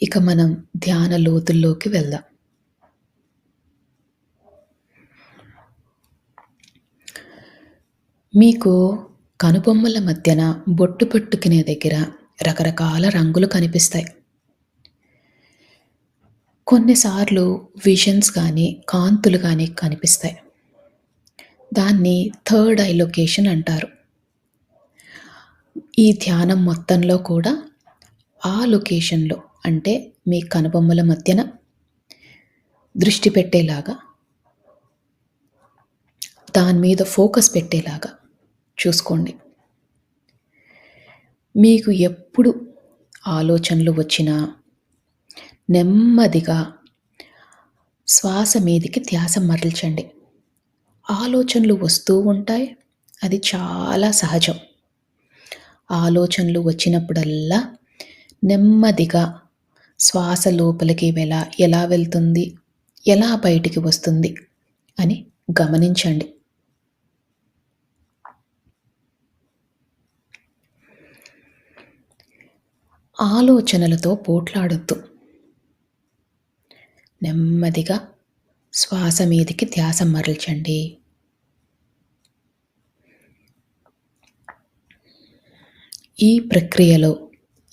ఇక మనం ధ్యాన లోతుల్లోకి వెళ్దాం. మీకు కనుబొమ్మల మధ్యన బొట్టు పెట్టుకునే దగ్గర రకరకాల రంగులు కనిపిస్తాయి. కొన్నిసార్లు విజన్స్ కానీ, కాంతులు కానీ కనిపిస్తాయి. దాన్ని థర్డ్ ఐ లొకేషన్ అంటారు. ఈ ధ్యానం మొత్తంలో కూడా ఆ లొకేషన్‌లో అంటే మీ కనుబొమ్మల మధ్యన దృష్టి పెట్టేలాగా, దాని మీద ఫోకస్ పెట్టేలాగా చూసుకోండి. మీకు ఎప్పుడు ఆలోచనలు వచ్చినా నెమ్మదిగా శ్వాస మీదికి ధ్యాస మరల్చండి. ఆలోచనలు వస్తూ ఉంటాయి. అది చాలా సహజం. ఆలోచనలు వచ్చినప్పుడల్లా నెమ్మదిగా శ్వాస లోపలికి ఎలా వెళ్తుంది, ఎలా బయటికి వస్తుంది అని గమనించండి. ఆలోచనలతో పోట్లాడొద్దు. నెమ్మదిగా శ్వాస మీదికి ధ్యాస మరల్చండి. ఈ ప్రక్రియలో,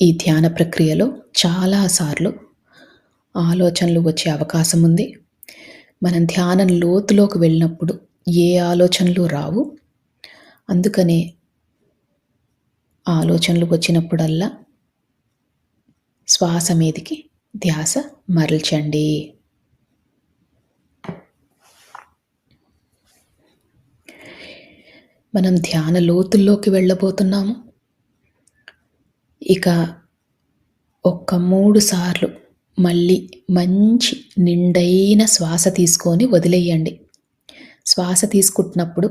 ఈ ధ్యాన ప్రక్రియలో చాలాసార్లు ఆలోచనలు వచ్చే అవకాశం ఉంది. మనం ధ్యానం లోతులోకి వెళ్ళినప్పుడు ఏ ఆలోచనలు రావు. అందుకనే ఆలోచనలు వచ్చినప్పుడల్లా శ్వాస మీదికి ధ్యాస మరల్చండి. మనం ధ్యాన లోతుల్లోకి వెళ్ళబోతున్నాము. ఇక 3 సార్లు మళ్ళీ మంచి నిండైన శ్వాస తీసుకొని వదిలేయండి. శ్వాస తీసుకుంటున్నప్పుడు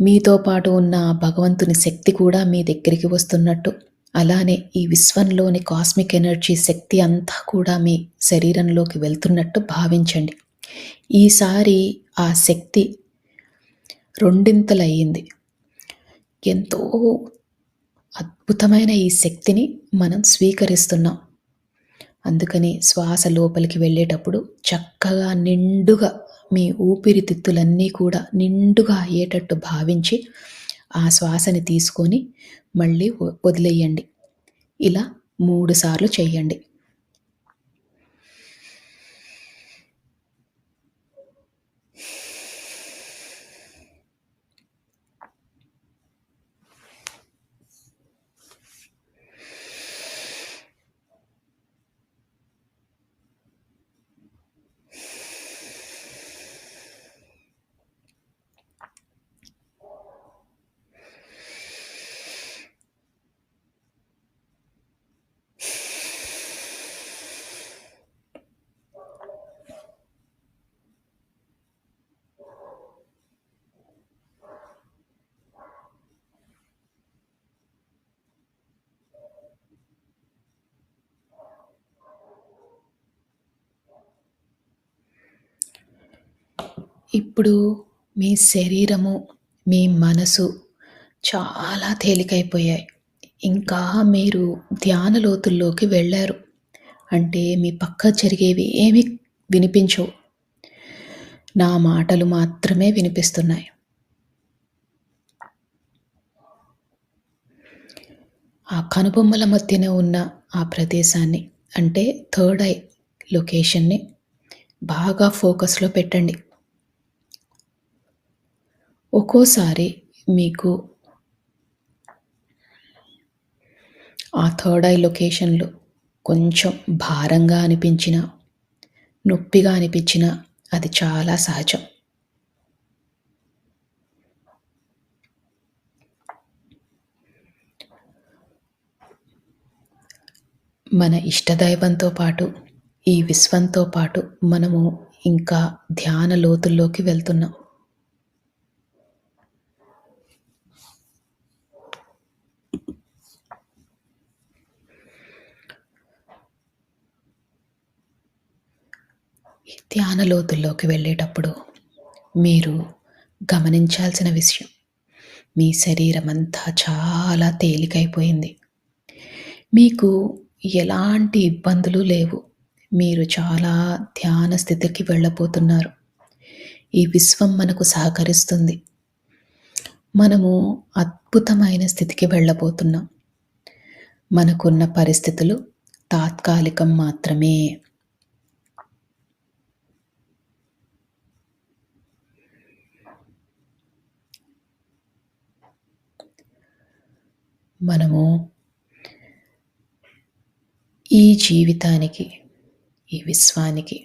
మీతో పాటు ఉన్న భగవంతుని శక్తి కూడా మీ దగ్గరికి వస్తున్నట్టు, అలానే ఈ విశ్వంలోని కాస్మిక్ ఎనర్జీ శక్తి అంతా కూడా మీ శరీరంలోకి వెళ్తున్నట్టు భావించండి. ఈసారి ఆ శక్తి రెండింతలయ్యింది. ఎంతో అద్భుతమైన ఈ శక్తిని మనం స్వీకరిస్తున్నాం. అందుకని శ్వాస లోపలికి వెళ్ళేటప్పుడు చక్కగా నిండుగా మీ ఊపిరితిత్తులన్నీ కూడా నిండుగా అయ్యేటట్టు భావించి ఆ శ్వాసని తీసుకొని మళ్ళీ వదిలేయండి. ఇలా 3 సార్లు చేయండి. ఇప్పుడు మీ శరీరము, మీ మనసు చాలా తేలికైపోయాయి. ఇంకా మీరు ధ్యాన లోతుల్లోకి వెళ్లారు. అంటే మీ పక్క జరిగేవి ఏమీ వినిపించవు. నా మాటలు మాత్రమే వినిపిస్తున్నాయి. ఆ కనుబొమ్మల మధ్యన ఉన్న ఆ ప్రదేశాన్ని, అంటే థర్డ్ ఐ లొకేషన్‌ని బాగా ఫోకస్‌లో పెట్టండి. ఒక్కోసారి మీకు ఆ థర్డ్ ఐ లొకేషన్‌లో కొంచెం భారంగా అనిపించినా, నొప్పిగా అనిపించినా అది చాలా సహజం. మన ఇష్టదైవంతో పాటు, ఈ విశ్వంతో పాటు మనము ఇంకా ధ్యాన లోతుల్లోకి వెళ్తున్నాం. ఈ ధ్యాన లోతుల్లోకి వెళ్ళేటప్పుడు మీరు గమనించాల్సిన విషయం, మీ శరీరం అంతా చాలా తేలికైపోయింది. మీకు ఎలాంటి ఇబ్బందులు లేవు. మీరు చాలా ధ్యాన స్థితికి వెళ్ళబోతున్నారు. ఈ విశ్వం మనకు సహకరిస్తుంది. మనము అద్భుతమైన స్థితికి వెళ్ళబోతున్నాం. మనకున్న పరిస్థితులు తాత్కాలికం మాత్రమే. మనము ఈ జీవితానికి, ఈ విశ్వానికి,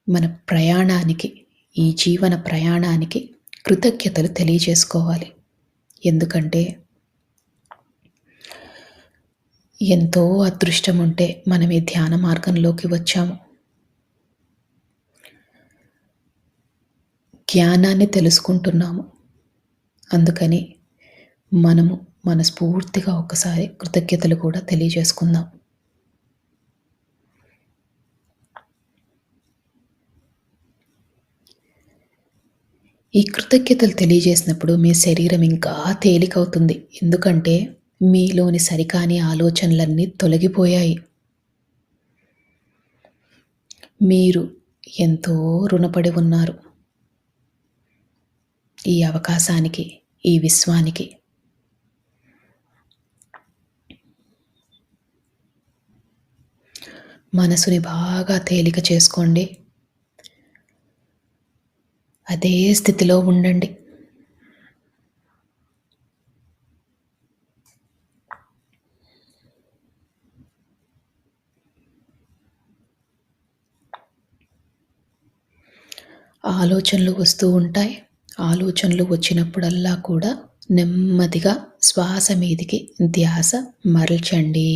మన ప్రయాణానికి, ఈ జీవన ప్రయాణానికి కృతజ్ఞతలు తెలియజేసుకోవాలి. ఎందుకంటే ఎంతో అదృష్టం ఉంటే మనం ఈ ధ్యాన మార్గంలోకి వచ్చాము. జ్ఞానాన్ని తెలుసుకుంటున్నాము. అందుకని మనము మనస్ఫూర్తిగా ఒకసారి కృతజ్ఞతలు కూడా తెలియజేసుకుందాం. ఈ కృతజ్ఞతలు తెలియజేసినప్పుడు మీ శరీరం ఇంకా తేలికవుతుంది. ఎందుకంటే మీలోని సరికాని ఆలోచనలన్నీ తొలగిపోయాయి. మీరు ఎంతో రుణపడి ఉన్నారు ఈ అవకాశానికి, ఈ విశ్వానికి. మనసుని బాగా తేలిక చేసుకోండి. అదే స్థితిలో ఉండండి. ఆలోచనలు వస్తూ ఉంటాయి. ఆలోచనలు వచ్చినప్పుడల్లా కూడా నెమ్మదిగా శ్వాస మీదికి ధ్యాస మరల్చండి.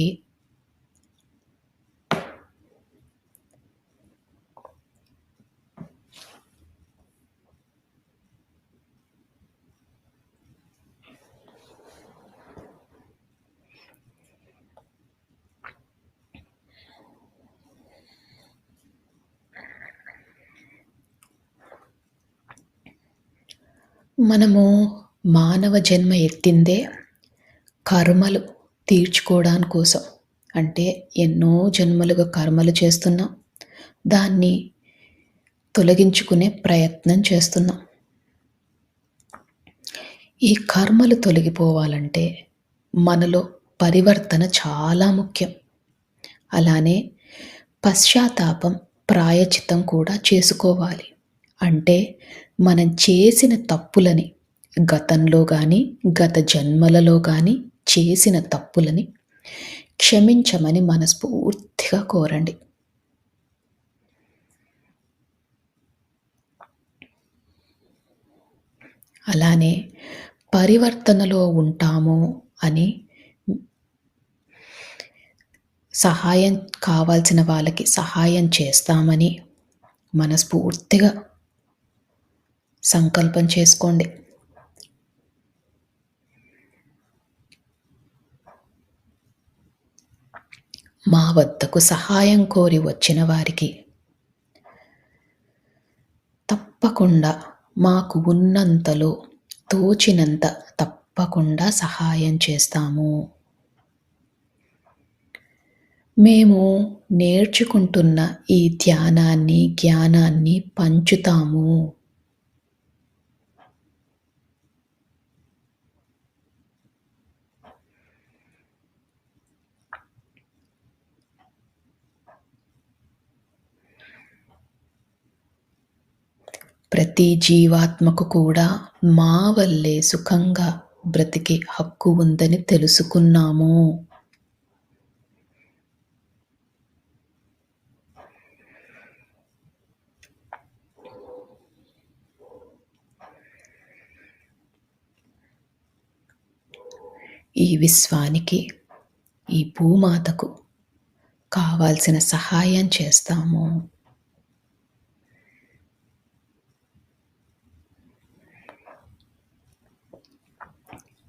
మనము మానవ జన్మ ఎత్తిందే కర్మలు తీర్చుకోవడాని కోసం. అంటే ఎన్నో జన్మలుగా కర్మలు చేస్తున్నాం. దాన్ని తొలగించుకునే ప్రయత్నం చేస్తున్నాం. ఈ కర్మలు తొలగిపోవాలంటే మనలో పరివర్తన చాలా ముఖ్యం. అలానే పశ్చాత్తాపం, ప్రాయశ్చిత్తం కూడా చేసుకోవాలి. అంటే మనం చేసిన తప్పులని గతంలో గానీ, గత జన్మలలో గానీ చేసిన తప్పులని క్షమించమని మనస్ఫూర్తిగా కోరండి. అలానే పరివర్తనలో ఉంటాము అని సహాయం కావాల్సిన వాళ్ళకి సహాయం చేస్తామని మనస్ఫూర్తిగా సంకల్పం చేసుకోండి. మా వద్దకు సహాయం కోరి వచ్చిన వారికి తప్పకుండా మాకు ఉన్నంతలో తోచినంత తప్పకుండా సహాయం చేస్తాము. మేము నేర్చుకుంటున్న ఈ ధ్యానాన్ని, జ్ఞానాన్ని పంచుతాము. ప్రతి జీవాత్మకు కూడా మా వల్లే సుఖంగా బ్రతికే హక్కు ఉందని తెలుసుకున్నాము. ఈ విశ్వానికి, ఈ భూమాతకు కావాల్సిన సహాయం చేస్తాము.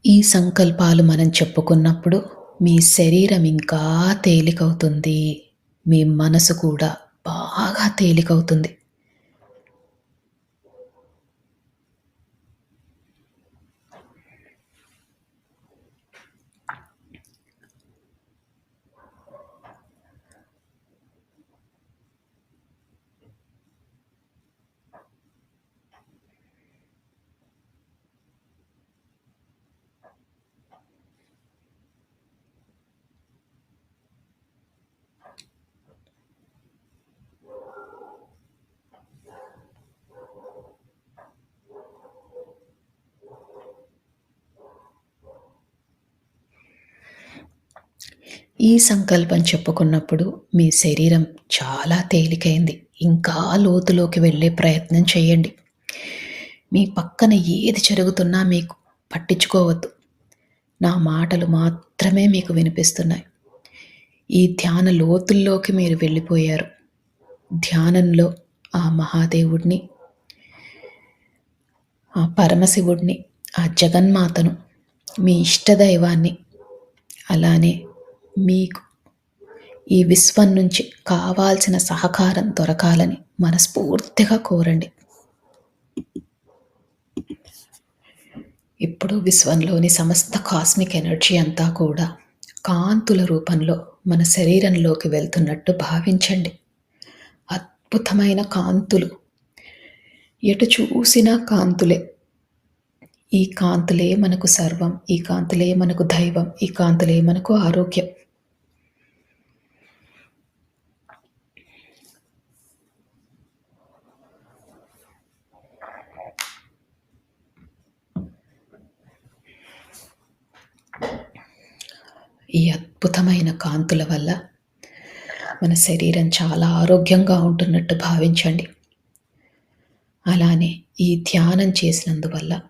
ఈ సంకల్పాలు మనం చెప్పుకున్నప్పుడు మీ శరీరం ఇంకా తేలికవుతుంది. మీ మనసు కూడా బాగా తేలికవుతుంది. ఈ సంకల్పం చెప్పుకున్నప్పుడు మీ శరీరం చాలా తేలికైంది. ఇంకా లోతులోకి వెళ్ళే ప్రయత్నం చేయండి. మీ పక్కన ఏది జరుగుతున్నా మీకు పట్టించుకోవద్దు. నా మాటలు మాత్రమే మీకు వినిపిస్తున్నాయి. ఈ ధ్యాన లోతుల్లోకి మీరు వెళ్ళిపోయారు. ధ్యానంలో ఆ మహాదేవుడిని, ఆ పరమశివుడిని, ఆ జగన్మాతను, మీ ఇష్టదైవాన్ని, అలానే మీకు ఈ విశ్వం నుంచి కావాల్సిన సహకారం దొరకాలని మనస్ఫూర్తిగా కోరండి. ఇప్పుడు విశ్వంలోని సమస్త కాస్మిక్ ఎనర్జీ అంతా కూడా కాంతుల రూపంలో మన శరీరంలోకి వెళ్తున్నట్టు భావించండి. అద్భుతమైన కాంతులు, ఎటు చూసినా కాంతులే. ఈ కాంతులే మనకు సర్వం, ఈ కాంతులే మనకు దైవం, ఈ కాంతులే మనకు ఆరోగ్యం. ఈ అద్భుతమైన కాంతుల వల్ల మన శరీరం చాలా ఆరోగ్యంగా ఉంటున్నట్టు భావించండి. అలానే ఈ ధ్యానం చేసినందువల్ల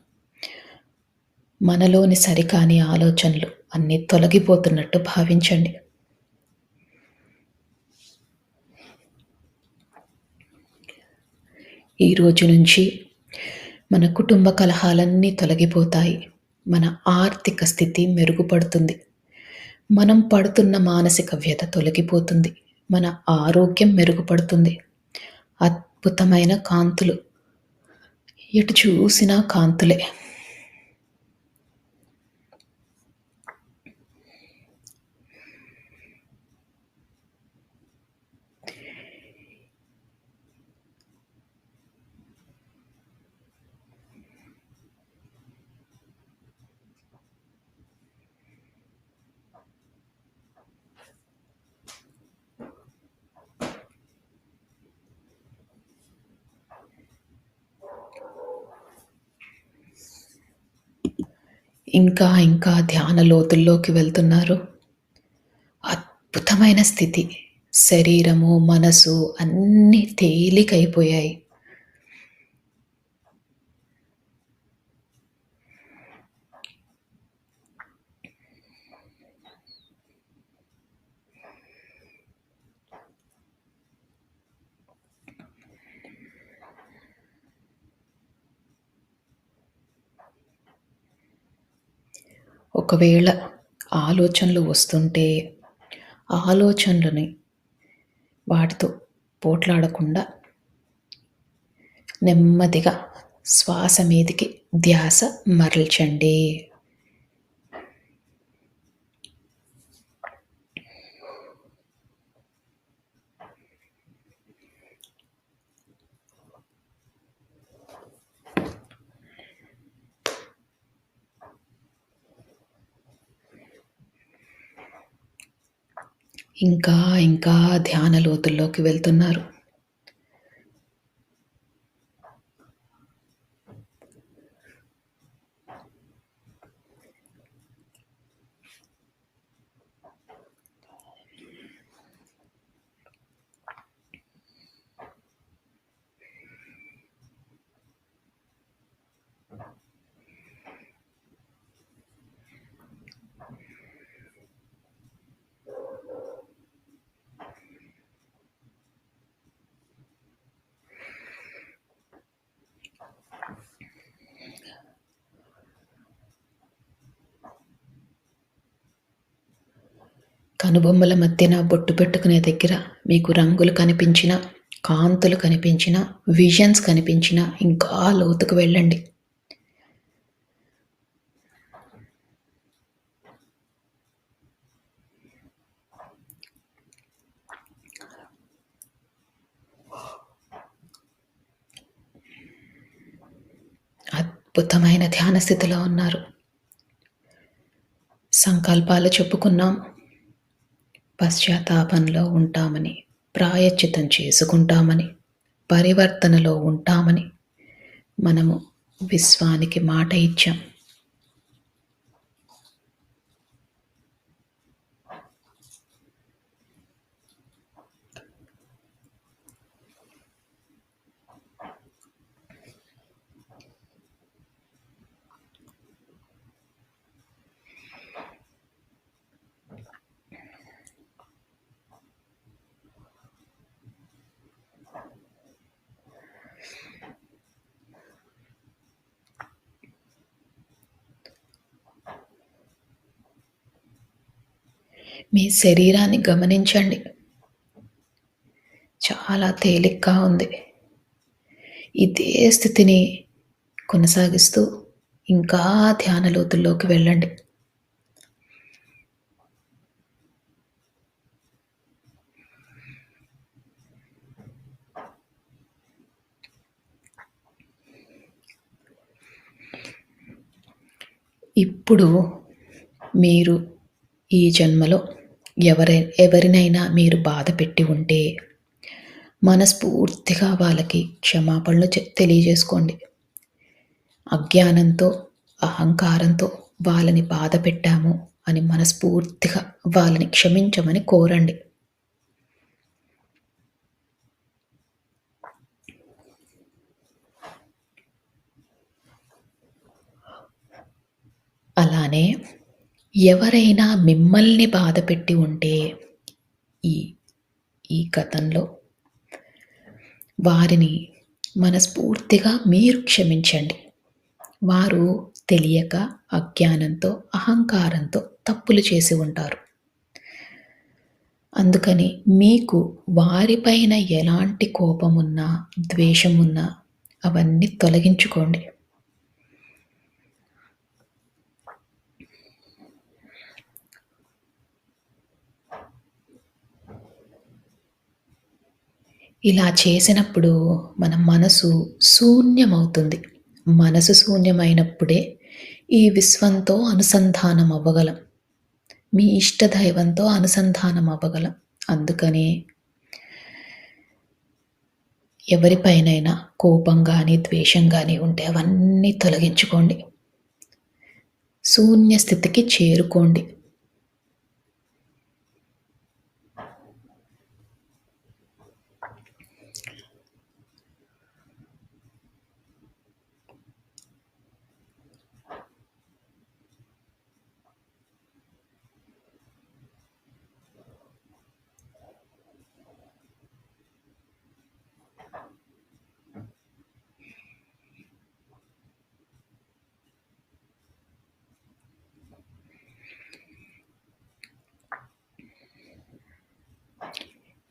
మనలోని సరికాని ఆలోచనలు అన్నీ తొలగిపోతున్నట్టు భావించండి. ఈ రోజు నుంచి మన కుటుంబ కలహాలన్నీ తొలగిపోతాయి. మన ఆర్థిక స్థితి మెరుగుపడుతుంది. మనం పడుతున్న మానసిక వ్యధ తొలగిపోతుంది. మన ఆరోగ్యం మెరుగుపడుతుంది. అద్భుతమైన కాంతులు, ఎటు చూసినా కాంతులే. ఇంకా ఇంకా ధ్యాన లోతుల్లోకి వెళ్తున్నారు. అద్భుతమైన స్థితి. శరీరము, మనసు అన్నీ తేలికైపోయాయి. ఒకవేళ ఆలోచనలు వస్తుంటే, ఆలోచనలని వాటితో పోట్లాడకుండా నెమ్మదిగా శ్వాస మీదికి ధ్యాస మరల్చండి. ఇంకా ఇంకా ధ్యాన లోతుల్లోకి వెళ్తున్నారు. కనుబొమ్మల మధ్యన బొట్టు పెట్టుకునే దగ్గర మీకు రంగులు కనిపించినా, కాంతులు కనిపించినా, విజన్స్ కనిపించినా ఇంకా లోతుకు వెళ్ళండి. అద్భుతమైన ధ్యాన స్థితిలో ఉన్నారు. సంకల్పాలు చెప్పుకున్నాం. పశ్చాత్తాపంలో ఉంటామని, ప్రాయశ్చిత్తం చేసుకుంటామని, పరివర్తనలో ఉంటామని మనము విశ్వానికి మాట ఇచ్చాం. మీ శరీరాన్ని గమనించండి. చాలా తేలిగ్గా ఉంది. ఇదే స్థితిని కొనసాగిస్తూ ఇంకా ధ్యాన లోతుల్లోకి వెళ్ళండి. ఇప్పుడు మీరు ఈ జన్మలో ఎవరినైనా మీరు బాధ పెట్టి ఉంటే మనస్ఫూర్తిగా వాళ్ళకి క్షమాపణలు తెలియజేసుకోండి. అజ్ఞానంతో, అహంకారంతో వాళ్ళని బాధ పెట్టాము అని మనస్ఫూర్తిగా వాళ్ళని క్షమించమని కోరండి. అలానే ఎవరైనా మిమ్మల్ని బాధ పెట్టి ఉంటే ఈ ఈ గతంలో వారిని మనస్ఫూర్తిగా మీరు క్షమించండి. వారు తెలియక, అజ్ఞానంతో, అహంకారంతో తప్పులు చేసి ఉంటారు. అందుకని మీకు వారిపైన ఎలాంటి కోపమున్నా, ద్వేషమున్నా అవన్నీ తొలగించుకోండి. ఇలా చేసినప్పుడు మన మనసు శూన్యమవుతుంది. మనసు శూన్యమైనప్పుడే ఈ విశ్వంతో అనుసంధానం అవ్వగలం. మీ ఇష్టదైవంతో అనుసంధానం అవ్వగలం. అందుకని ఎవరిపైనైనా కోపం గానీ, ద్వేషం గానీ ఉంటే అవన్నీ తొలగించుకోండి. శూన్య స్థితికి చేరుకోండి.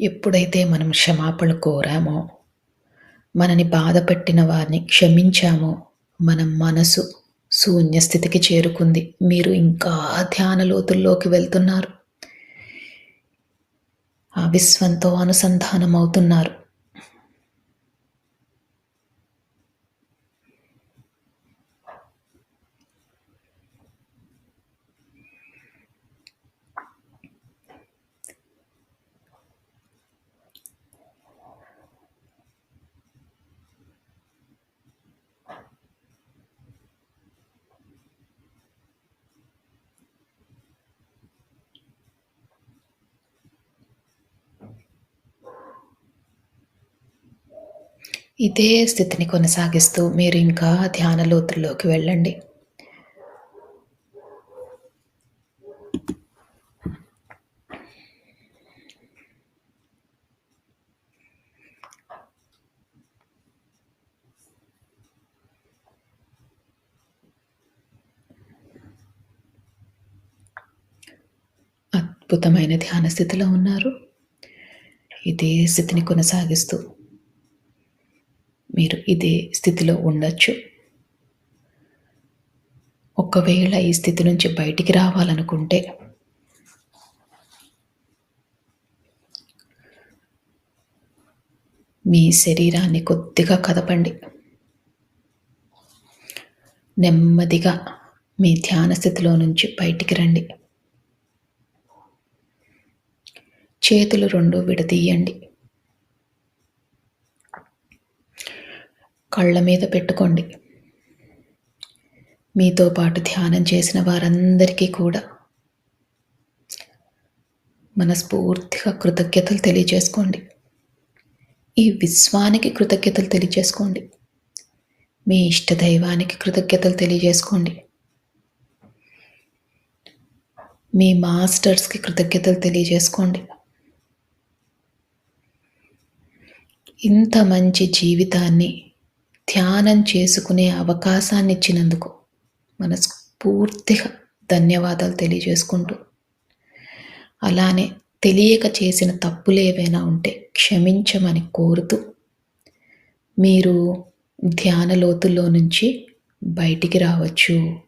ఎప్పుడైతే మనం క్షమాపణ కోరామో, మనని బాధపెట్టిన వారిని క్షమించామో, మన మనసు శూన్య స్థితికి చేరుకుంది. మీరు ఇంకా ధ్యాన లోతుల్లోకి వెళ్తున్నారు. ఆ విశ్వంతో అనుసంధానమవుతున్నారు. ఇదే స్థితిని కొనసాగిస్తూ మీరు ఇంకా ధ్యాన లోతుల్లోకి వెళ్ళండి. అద్భుతమైన ధ్యాన స్థితిలో ఉన్నారు. ఇదే స్థితిని కొనసాగిస్తూ మీరు ఇదే స్థితిలో ఉండొచ్చు. ఒకవేళ ఈ స్థితి నుంచి బయటికి రావాలనుకుంటే మీ శరీరాన్ని కొద్దిగా కదపండి. నెమ్మదిగా మీ ధ్యాన స్థితిలో నుంచి బయటికి రండి. చేతులు రెండు విడదీయండి. కళ్ళ మీద పెట్టుకోండి. మీతో పాటు ధ్యానం చేసిన వారందరికీ కూడా మనస్ఫూర్తిగా కృతజ్ఞతలు తెలియజేసుకోండి. ఈ విశ్వానికి కృతజ్ఞతలు తెలియజేసుకోండి. మీ ఇష్టదైవానికి కృతజ్ఞతలు తెలియజేసుకోండి. మీ మాస్టర్స్కి కృతజ్ఞతలు తెలియజేసుకోండి. ఇంత మంచి జీవితాన్ని ధ్యానం చేసుకునే అవకాశాన్ని ఇచ్చినందుకు మనస్ఫూర్తిగా ధన్యవాదాలు తెలియజేసుకుంటూ, అలానే తెలియక చేసిన తప్పులు ఏవైనా ఉంటే క్షమించమని కోరుతూ, మీరు ధ్యాన లోతుల్లో నుంచి బయటికి రావచ్చు.